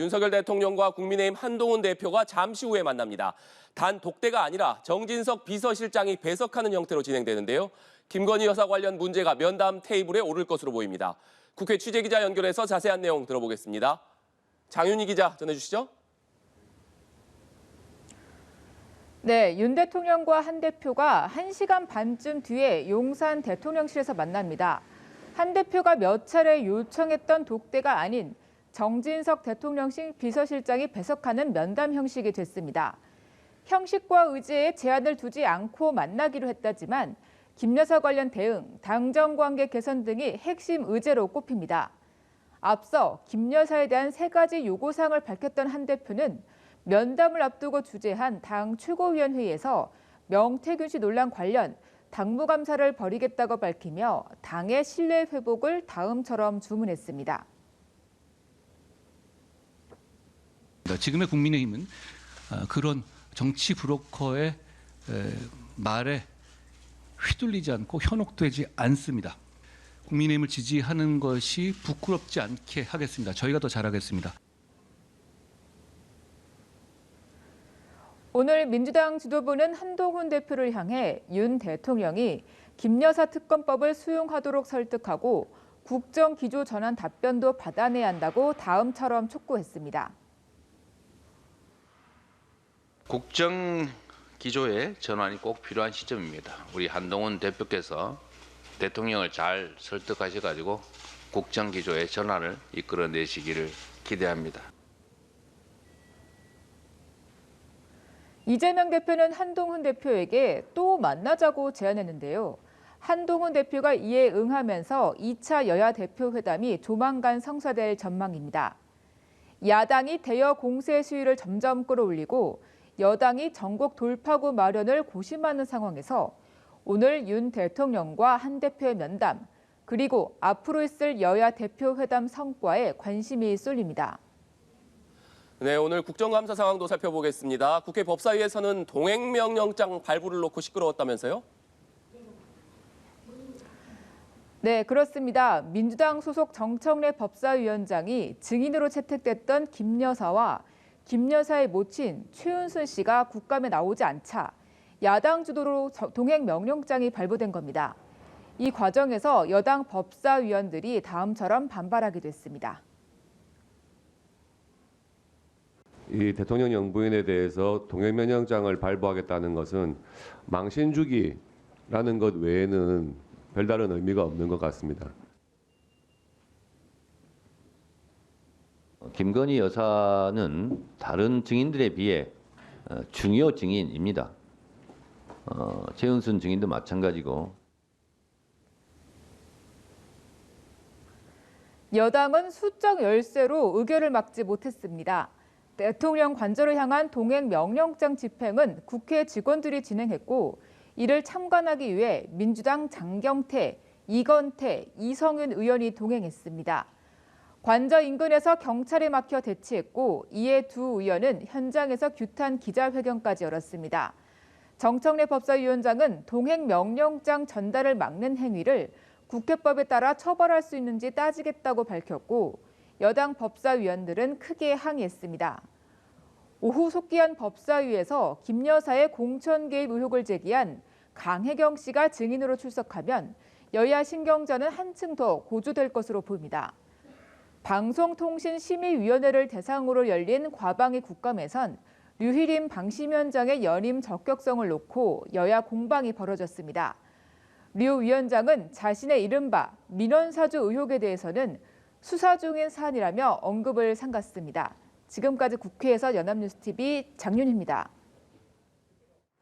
윤석열 대통령과 국민의힘 한동훈 대표가 잠시 후에 만납니다. 단 독대가 아니라 정진석 비서실장이 배석하는 형태로 진행되는데요. 김건희 여사 관련 문제가 면담 테이블에 오를 것으로 보입니다. 국회 취재기자 연결해서 자세한 내용 들어보겠습니다. 장윤희 기자 전해주시죠. 네, 윤 대통령과 한 대표가 1시간 반쯤 뒤에 용산 대통령실에서 만납니다. 한 대표가 몇 차례 요청했던 독대가 아닌 정진석 대통령실 비서실장이 배석하는 면담 형식이 됐습니다. 형식과 의제에 제한을 두지 않고 만나기로 했다지만 김 여사 관련 대응, 당정관계 개선 등이 핵심 의제로 꼽힙니다. 앞서 김 여사에 대한 3가지 요구사항을 밝혔던 한 대표는 면담을 앞두고 주재한 당 최고위원회의에서 명태균 씨 논란 관련 당무감사를 벌이겠다고 밝히며 당의 신뢰 회복을 다음처럼 주문했습니다. 지금의 국민의힘은 그런 정치 브로커의 말에 휘둘리지 않고 현혹되지 않습니다. 국민의힘을 지지하는 것이 부끄럽지 않게 하겠습니다. 저희가 더 잘하겠습니다. 오늘 민주당 지도부는 한동훈 대표를 향해 윤 대통령이 김 여사 특검법을 수용하도록 설득하고 국정기조 전환 답변도 받아내야 한다고 다음처럼 촉구했습니다. 국정기조의 전환이 꼭 필요한 시점입니다. 우리 한동훈 대표께서 대통령을 잘 설득하셔가지고 국정기조의 전환을 이끌어내시기를 기대합니다. 이재명 대표는 한동훈 대표에게 또 만나자고 제안했는데요. 한동훈 대표가 이에 응하면서 2차 여야 대표 회담이 조만간 성사될 전망입니다. 야당이 대여 공세 수위를 점점 끌어올리고 여당이 전국 돌파구 마련을 고심하는 상황에서 오늘 윤 대통령과 한 대표의 면담, 그리고 앞으로 있을 여야 대표 회담 성과에 관심이 쏠립니다. 네, 오늘 국정감사 상황도 살펴보겠습니다. 국회 법사위에서는 동행명령장 발부를 놓고 시끄러웠다면서요? 네, 그렇습니다. 민주당 소속 정청래 법사위원장이 증인으로 채택됐던 김 여사와 김 여사의 모친 최은순 씨가 국감에 나오지 않자 야당 주도로 동행명령장이 발부된 겁니다. 이 과정에서 여당 법사위원들이 다음처럼 반발하기도 했습니다. 이 대통령 영부인에 대해서 동행명령장을 발부하겠다는 것은 망신 주기라는 것 외에는 별다른 의미가 없는 것 같습니다. 김건희 여사는 다른 증인들에 비해 중요 증인입니다. 최은순 증인도 마찬가지고. 여당은 수적 열세로 의결을 막지 못했습니다. 대통령 관저를 향한 동행명령장 집행은 국회 직원들이 진행했고 이를 참관하기 위해 민주당 장경태, 이건태, 이성윤 의원이 동행했습니다. 관저 인근에서 경찰에 막혀 대치했고 이에 두 의원은 현장에서 규탄 기자회견까지 열었습니다. 정청래 법사위원장은 동행명령장 전달을 막는 행위를 국회법에 따라 처벌할 수 있는지 따지겠다고 밝혔고 여당 법사위원들은 크게 항의했습니다. 오후 속기한 법사위에서 김 여사의 공천 개입 의혹을 제기한 강혜경 씨가 증인으로 출석하면 여야 신경전은 한층 더 고조될 것으로 보입니다. 방송통신심의위원회를 대상으로 열린 과방위 국감에선 류희림 방심위원장의 연임 적격성을 놓고 여야 공방이 벌어졌습니다. 류 위원장은 자신의 이른바 민원사주 의혹에 대해서는 수사 중인 사안이라며 언급을 삼갔습니다. 지금까지 국회에서 연합뉴스TV 장윤희입니다.